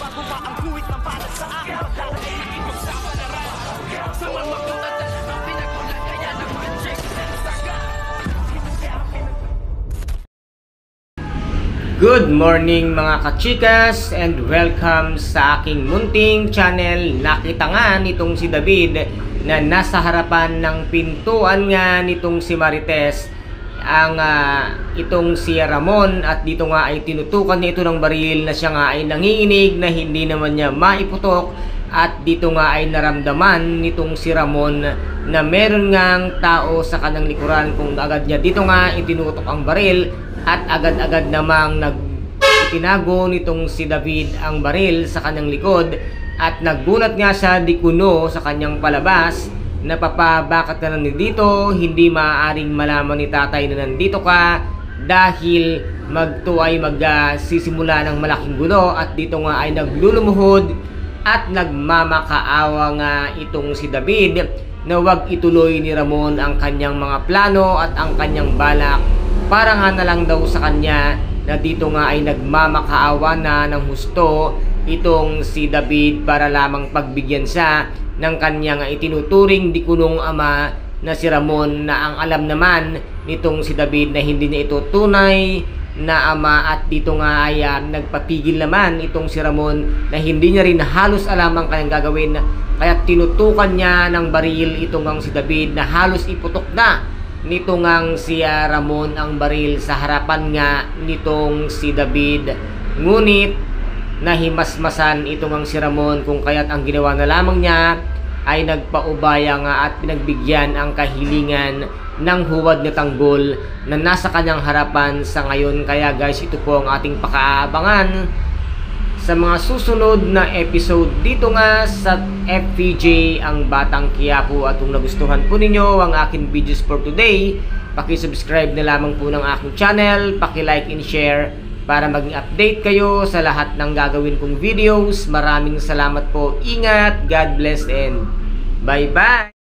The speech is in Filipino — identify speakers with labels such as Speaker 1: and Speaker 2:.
Speaker 1: Gumagawa ang guhit ng balat sa akin. Pagdala ay nakipagsapalaran. Sa mga magulat at ang pinagulat kaya ng magic saga.
Speaker 2: Good morning mga kachikas and welcome sa aking munting channel. Nakita nga nitong si David na nasa harapan ng pintuan nga nitong si Marites ang itong si Ramon, at dito nga ay tinutukan niya ito ng baril na siya nga ay nanginginig na hindi naman niya maiputok. At dito nga ay naramdaman nitong si Ramon na meron ngang tao sa kanang likuran, kung agad niya dito nga itinutok ang baril at agad-agad namang itinago nitong si David ang baril sa kanyang likod. At naggulat nga siya di kuno sa kanyang palabas na, "Papa, bakit ka nandito? Hindi maaaring malaman ni tatay na nandito ka dahil magsisimula ng malaking gulo." At dito nga ay naglulumuhod at nagmamakaawa nga itong si David na wag ituloy ni Ramon ang kanyang mga plano at ang kanyang balak. Para nga na lang daw sa kanya na dito nga ay nagmamakaawa na ng husto itong si David para lamang pagbigyan siya ng kanyang itinuturing di kunong ama na si Ramon, na ang alam naman nitong si David na hindi niya ito tunay na ama. At dito nga ay nagpapigil naman itong si Ramon na hindi niya rin halos alam ang kanyang gagawin, kaya tinutukan niya ng baril itong ang si David na halos iputok na nitong ang si Ramon ang baril sa harapan nga nitong si David. Ngunit nahimasmasan itong ang si Ramon, kung kaya't ang ginawa na lamang niya ay nagpaubaya nga at pinagbigyan ang kahilingan ng huwad na tanggol na nasa kanyang harapan sa ngayon. Kaya guys, ito po ang ating pakaabangan sa mga susunod na episode dito nga sa FPJ ang Batang Quiapo. At kung nagustuhan po ninyo ang aking videos for today, paki-subscribe na lamang po ng aking channel, paki-like and share para maging update kayo sa lahat ng gagawin kong videos. Maraming salamat po. Ingat, God bless, and bye-bye!